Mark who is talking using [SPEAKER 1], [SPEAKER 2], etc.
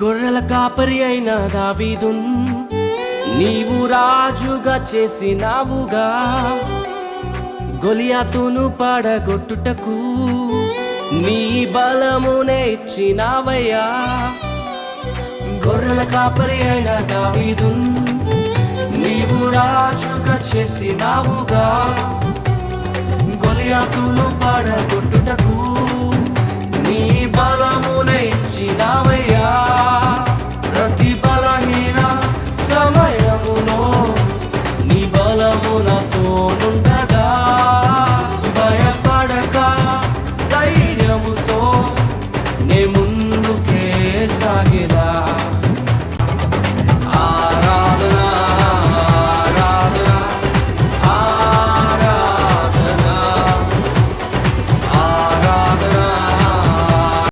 [SPEAKER 1] గొర్రెల కాపరి అయిన దావీదున్ నీవు రాజుగా చేసినావుగా, గొలియాతును పడగొట్టుటకు నీ బలమునే ఇచ్చినావయ్యా. గొర్రెల కాపరి అయిన దావీదున్ నీవు రాజుగా చేసినావుగా, గొలియాతును పడగొట్టుటకు నీ బలమునే ఇచ్చినావయ్యా. ప్రతి బలహీన సమయములో నీ బలము నాతోనుండగా, భయపడక ధైర్యముతో నే ముందుకే సాగిరా.